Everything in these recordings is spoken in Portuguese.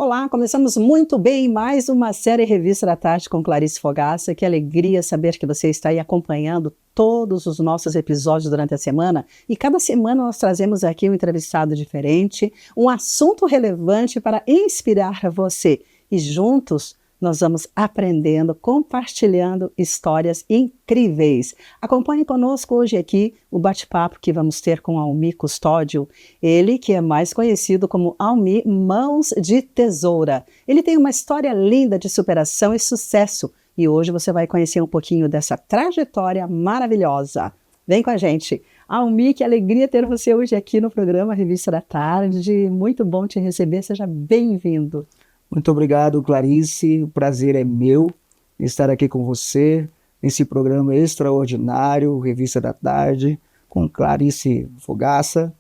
Olá, começamos muito bem mais uma série Revista da Tarde com Clarice Fogaça. Que alegria saber que você está aí acompanhando todos os nossos episódios durante a semana. E cada semana nós trazemos aqui um entrevistado diferente, um assunto relevante para inspirar você. E juntos nós vamos aprendendo, compartilhando histórias incríveis. Acompanhe conosco hoje aqui o bate-papo que vamos ter com Almi Custódio, ele que é mais conhecido como Almi Mãos de Tesoura. Ele tem uma história linda de superação e sucesso e hoje você vai conhecer um pouquinho dessa trajetória maravilhosa. Vem com a gente. Almi, que alegria ter você hoje aqui no programa Revista da Tarde. Muito bom te receber, seja bem-vindo. Muito obrigado, Clarice. O prazer é meu estar aqui com você nesse programa extraordinário, Revista da Tarde, com Clarice Fogaça.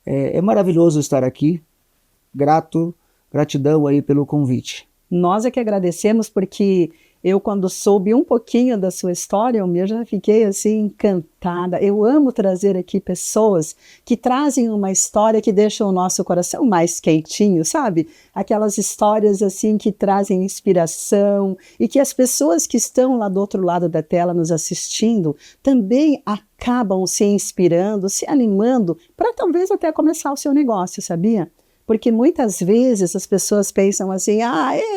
É maravilhoso estar aqui. Gratidão aí pelo convite. Nós é que agradecemos porque eu, quando soube um pouquinho da sua história, eu já fiquei assim encantada. Eu amo trazer aqui pessoas que trazem uma história que deixa o nosso coração mais quentinho, sabe? Aquelas histórias assim que trazem inspiração e que as pessoas que estão lá do outro lado da tela nos assistindo também acabam se inspirando, se animando para talvez até começar o seu negócio, sabia? Porque muitas vezes as pessoas pensam assim,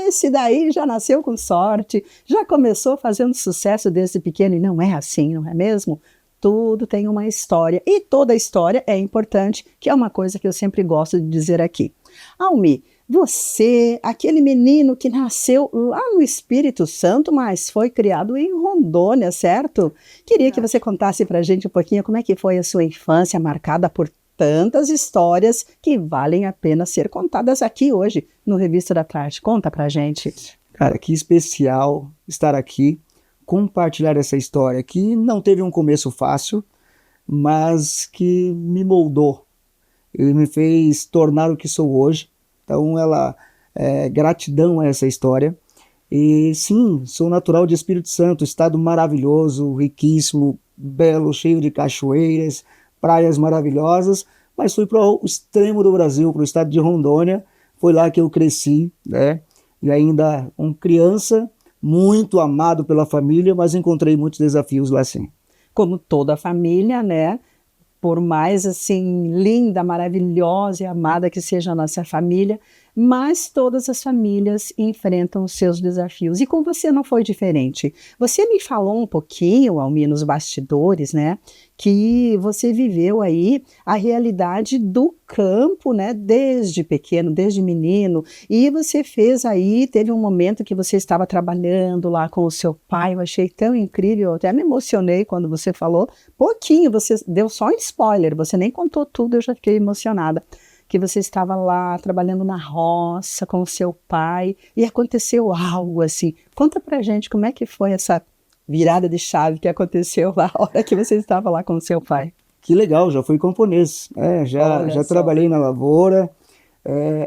esse daí já nasceu com sorte, já começou fazendo sucesso desde pequeno, e não é assim, não é mesmo? Tudo tem uma história, e toda história é importante, que é uma coisa que eu sempre gosto de dizer aqui. Almi, você, aquele menino que nasceu lá no Espírito Santo, mas foi criado em Rondônia, certo? Queria que você contasse pra gente um pouquinho como é que foi a sua infância marcada por tantas histórias que valem a pena ser contadas aqui hoje no Revista da Tarde. Conta pra gente. Cara, que especial estar aqui, compartilhar essa história que não teve um começo fácil, mas que me moldou e me fez tornar o que sou hoje. Então gratidão a essa história. E sim, sou natural de Espírito Santo, estado maravilhoso, riquíssimo, belo, cheio de cachoeiras, praias maravilhosas, mas fui para o extremo do Brasil, para o estado de Rondônia. Foi lá que eu cresci, né? E ainda criança, muito amado pela família, mas encontrei muitos desafios lá sim. Como toda família, né? Por mais assim linda, maravilhosa e amada que seja a nossa família, mas todas as famílias enfrentam os seus desafios. E com você não foi diferente. Você me falou um pouquinho, Almi, nos bastidores, né, que você viveu aí a realidade do campo, né, desde pequeno, desde menino, e você teve um momento que você estava trabalhando lá com o seu pai. Eu achei tão incrível, eu até me emocionei quando você falou pouquinho, você deu só um spoiler, você nem contou tudo, eu já fiquei emocionada. Que você estava lá trabalhando na roça com o seu pai e aconteceu algo assim. Conta pra gente como é que foi essa virada de chave que aconteceu lá, a hora que você estava lá com o seu pai. Que legal, já fui camponês, já trabalhei na lavoura,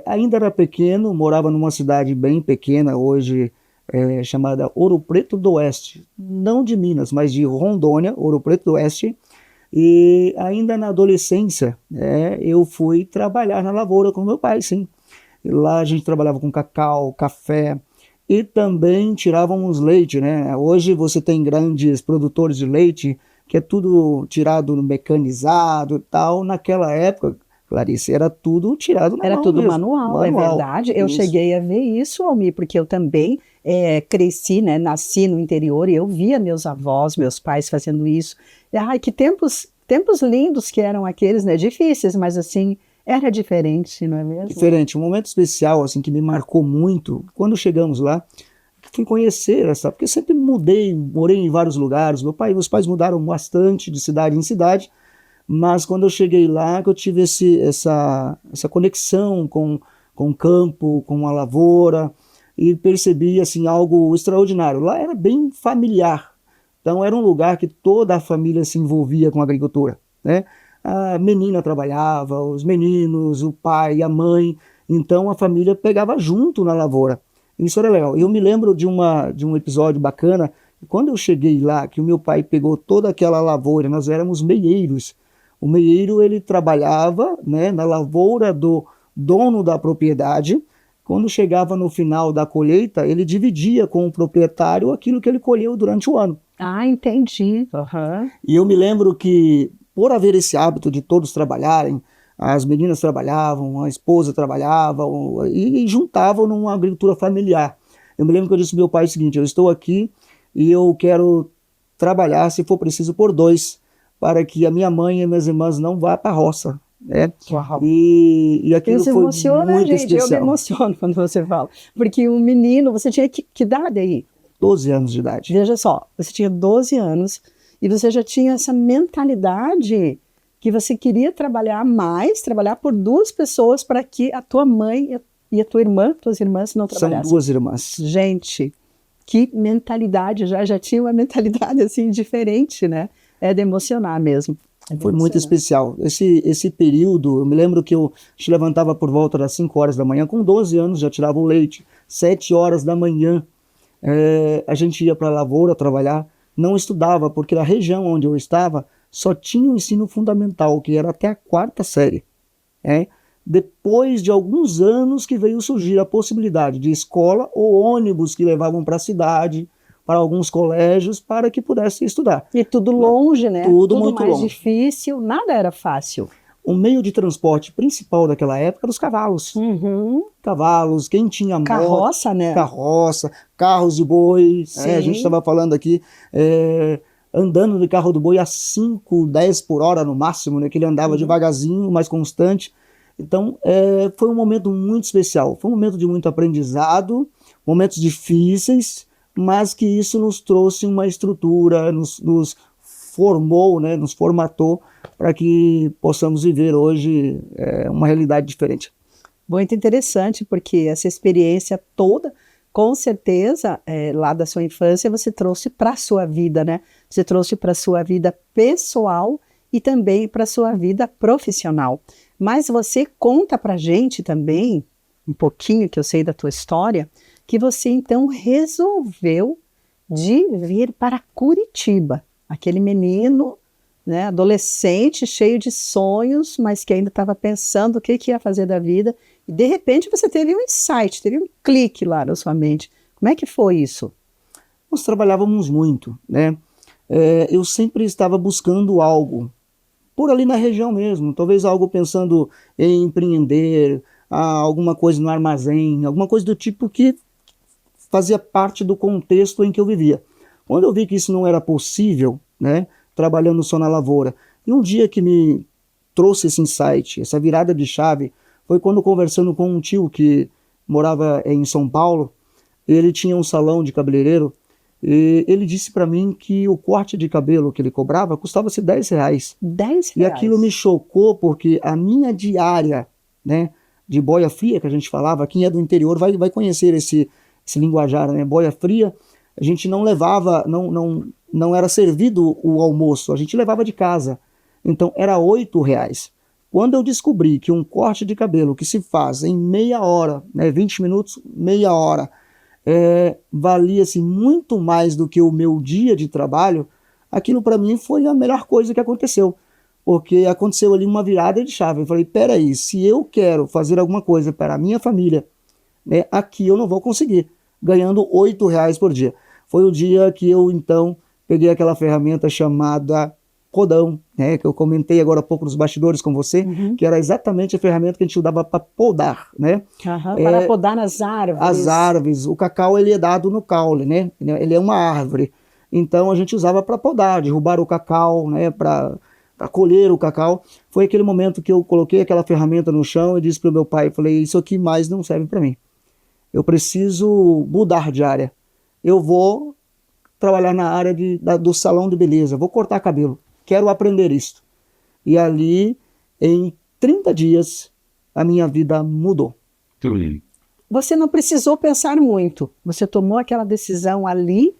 ainda era pequeno, morava numa cidade bem pequena, hoje chamada Ouro Preto do Oeste, não de Minas, mas de Rondônia, Ouro Preto do Oeste. E ainda na adolescência, eu fui trabalhar na lavoura com meu pai, sim. E lá a gente trabalhava com cacau, café e também tirávamos leite, né? Hoje você tem grandes produtores de leite, que é tudo tirado mecanizado e tal. Naquela época, Clarice, era tudo tirado na mão. Era tudo mesmo. manual, é verdade. Eu cheguei a ver isso, Almi, porque eu também cresci, né? Nasci no interior e eu via meus avós, meus pais fazendo isso. Ai, que tempos lindos que eram aqueles, né? Difíceis, mas assim, era diferente, não é mesmo? Diferente. Um momento especial, assim, que me marcou muito, quando chegamos lá, fui conhecer porque sempre morei em vários lugares. Meus pais mudaram bastante de cidade em cidade, mas quando eu cheguei lá, que eu tive essa conexão com o campo, com a lavoura, e percebi assim, algo extraordinário. Lá era bem familiar, então era um lugar que toda a família se envolvia com a agricultura, né? A menina trabalhava, os meninos, o pai, a mãe, então a família pegava junto na lavoura. Isso era legal. Eu me lembro de um episódio bacana, quando eu cheguei lá, que o meu pai pegou toda aquela lavoura, nós éramos meeiros. O meieiro, ele trabalhava, né, na lavoura do dono da propriedade, quando chegava no final da colheita, ele dividia com o proprietário aquilo que ele colheu durante o ano. Ah, entendi. Uhum. E eu me lembro que, por haver esse hábito de todos trabalharem, as meninas trabalhavam, a esposa trabalhava e juntavam numa agricultura familiar. Eu me lembro que eu disse ao meu pai o seguinte: eu estou aqui e eu quero trabalhar, se for preciso, por 2, para que a minha mãe e minhas irmãs não vá para a roça. Né? E aquilo Isso foi emociona, muito gente. especial. Eu me emociono quando você fala. Porque um menino, você tinha que idade aí? 12 anos de idade. Veja só, você tinha 12 anos e você já tinha essa mentalidade que você queria trabalhar mais, trabalhar por 2 pessoas para que a tua mãe e a tua irmã, tuas irmãs não trabalhassem. São 2 irmãs. Gente, que mentalidade, já tinha uma mentalidade assim diferente, né? É de emocionar mesmo. Foi muito especial. Esse período, eu me lembro que eu te levantava por volta das 5 horas da manhã, com 12 anos já tirava o leite, 7 horas da manhã a gente ia para a lavoura trabalhar, não estudava, porque na região onde eu estava só tinha o ensino fundamental, que era até a 4ª série. Depois de alguns anos que veio surgir a possibilidade de escola ou ônibus que levavam para a cidade, para alguns colégios, para que pudesse estudar. E tudo longe, né? Tudo muito mais longe. Difícil, nada era fácil. O meio de transporte principal daquela época era os cavalos. Uhum. Cavalos, quem tinha moto, Carroça, né? Carroça, carros de boi. A gente estava falando aqui, andando de carro do boi a 5, 10 por hora no máximo, né? Que ele andava devagarzinho, mais constante. Então, foi um momento muito especial. Foi um momento de muito aprendizado, momentos difíceis, mas que isso nos trouxe uma estrutura, nos formou, né? Nos formatou para que possamos viver hoje uma realidade diferente. Muito interessante, porque essa experiência toda, com certeza, lá da sua infância, você trouxe para a sua vida, né? Você trouxe para a sua vida pessoal e também para a sua vida profissional. Mas você conta para a gente também, um pouquinho que eu sei da tua história, que você então resolveu de vir para Curitiba. Aquele menino, né, adolescente, cheio de sonhos, mas que ainda estava pensando o que ia fazer da vida. E de repente você teve um insight, teve um clique lá na sua mente. Como é que foi isso? Nós trabalhávamos muito, né? Eu sempre estava buscando algo, por ali na região mesmo, talvez algo pensando em empreender, alguma coisa no armazém, alguma coisa do tipo que fazia parte do contexto em que eu vivia. Quando eu vi que isso não era possível, né, trabalhando só na lavoura, e um dia que me trouxe esse insight, essa virada de chave, foi quando, conversando com um tio que morava em São Paulo, ele tinha um salão de cabeleireiro, e ele disse para mim que o corte de cabelo que ele cobrava custava-se R$10. 10 reais? E aquilo me chocou, porque a minha diária, né, de boia fria, que a gente falava, quem é do interior vai conhecer esse linguajar, né, boia fria, a gente não levava, não era servido o almoço, a gente levava de casa, então era R$8. Quando eu descobri que um corte de cabelo que se faz em meia hora, né, 20 minutos, meia hora, valia-se muito mais do que o meu dia de trabalho, aquilo para mim foi a melhor coisa que aconteceu, porque aconteceu ali uma virada de chave. Eu falei, peraí, se eu quero fazer alguma coisa para a minha família, né, aqui eu não vou conseguir, ganhando R$8 por dia. Foi o dia que eu então peguei aquela ferramenta chamada podão, né, que eu comentei agora há pouco nos bastidores com você, que era exatamente a ferramenta que a gente usava para podar, né? Para podar nas árvores. As árvores. O cacau ele é dado no caule, né? Ele é uma árvore. Então a gente usava para podar, derrubar o cacau, né? Para colher o cacau. Foi aquele momento que eu coloquei aquela ferramenta no chão e disse para o meu pai, falei, isso aqui mais não serve para mim. Eu preciso mudar de área. Eu vou trabalhar na área do salão de beleza, vou cortar cabelo. Quero aprender isso. E ali, em 30 dias, a minha vida mudou. Você não precisou pensar muito. Você tomou aquela decisão ali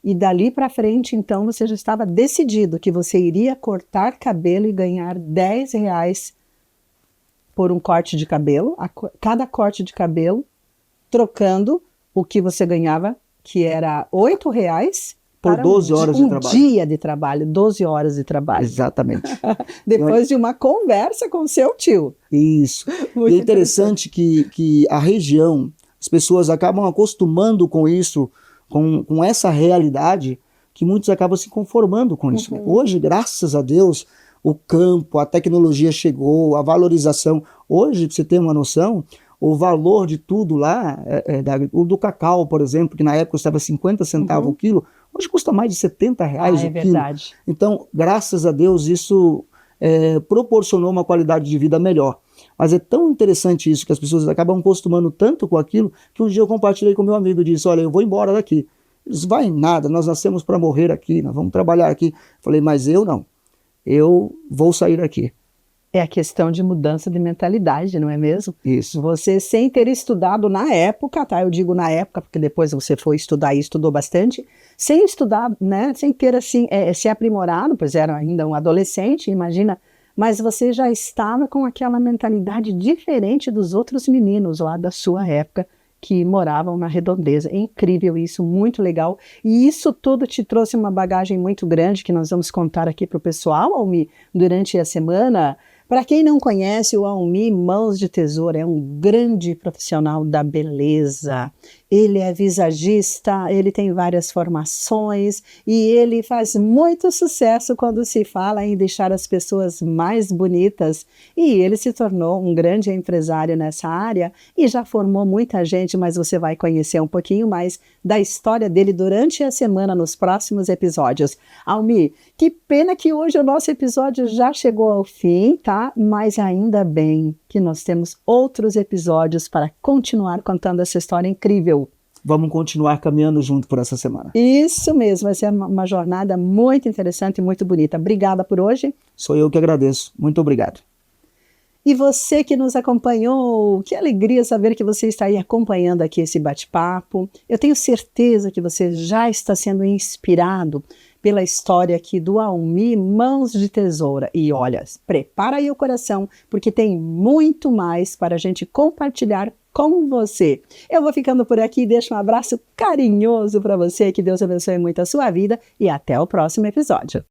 e dali para frente, então, você já estava decidido que você iria cortar cabelo e ganhar R$10 por um corte de cabelo, cada corte de cabelo, trocando o que você ganhava, que era R$8, por 12 horas de trabalho. Um dia de trabalho, 12 horas de trabalho. Exatamente. Depois de uma conversa com seu tio. Isso. E é interessante que a região, as pessoas acabam acostumando com isso, com essa realidade, que muitos acabam se conformando com isso. Hoje, graças a Deus, o campo, a tecnologia chegou, a valorização. Hoje, para você ter uma noção, o valor de tudo lá, o do cacau, por exemplo, que na época custava 50 centavos o quilo, hoje custa mais de 70 reais o quilo. Verdade. Então, graças a Deus, isso proporcionou uma qualidade de vida melhor. Mas é tão interessante isso, que as pessoas acabam acostumando tanto com aquilo, que um dia eu compartilhei com meu amigo e disse, olha, eu vou embora daqui. Eles, vai nada, nós nascemos para morrer aqui, nós vamos trabalhar aqui. Falei, mas eu não, eu vou sair daqui. É a questão de mudança de mentalidade, não é mesmo? Isso. Você, sem ter estudado na época, tá? Eu digo na época, porque depois você foi estudar e estudou bastante, sem estudar, né? Sem ter, assim, se aprimorado, pois era ainda um adolescente, imagina, mas você já estava com aquela mentalidade diferente dos outros meninos lá da sua época, que moravam na redondeza. É incrível isso, muito legal. E isso tudo te trouxe uma bagagem muito grande, que nós vamos contar aqui para o pessoal, Almi, durante a semana. Para quem não conhece, o Almi Mãos de Tesoura é um grande profissional da beleza. Ele é visagista, ele tem várias formações e ele faz muito sucesso quando se fala em deixar as pessoas mais bonitas. E ele se tornou um grande empresário nessa área e já formou muita gente, mas você vai conhecer um pouquinho mais da história dele durante a semana nos próximos episódios. Almi, que pena que hoje o nosso episódio já chegou ao fim, tá? Mas ainda bem que nós temos outros episódios para continuar contando essa história incrível. Vamos continuar caminhando junto por essa semana. Isso mesmo, vai ser uma jornada muito interessante e muito bonita. Obrigada por hoje. Sou eu que agradeço. Muito obrigado. E você que nos acompanhou, que alegria saber que você está aí acompanhando aqui esse bate-papo. Eu tenho certeza que você já está sendo inspirado pela história aqui do Almi Mãos de Tesoura. E olha, prepara aí o coração, porque tem muito mais para a gente compartilhar com você. Eu vou ficando por aqui, deixo um abraço carinhoso para você, que Deus abençoe muito a sua vida e até o próximo episódio.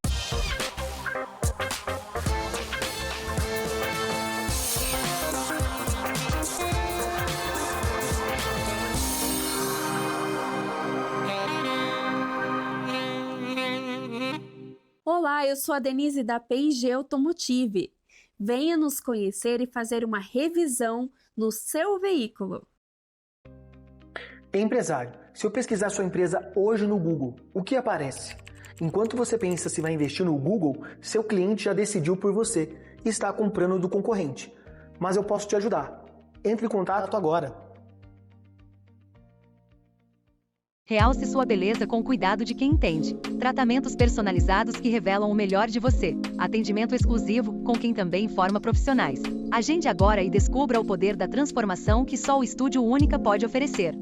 Olá, eu sou a Denise da P&G Automotive. Venha nos conhecer e fazer uma revisão no seu veículo. Empresário, se eu pesquisar sua empresa hoje no Google, o que aparece? Enquanto você pensa se vai investir no Google, seu cliente já decidiu por você e está comprando do concorrente. Mas eu posso te ajudar. Entre em contato agora. Realce sua beleza com cuidado de quem entende. Tratamentos personalizados que revelam o melhor de você. Atendimento exclusivo com quem também forma profissionais. Agende agora e descubra o poder da transformação que só o Estúdio Única pode oferecer.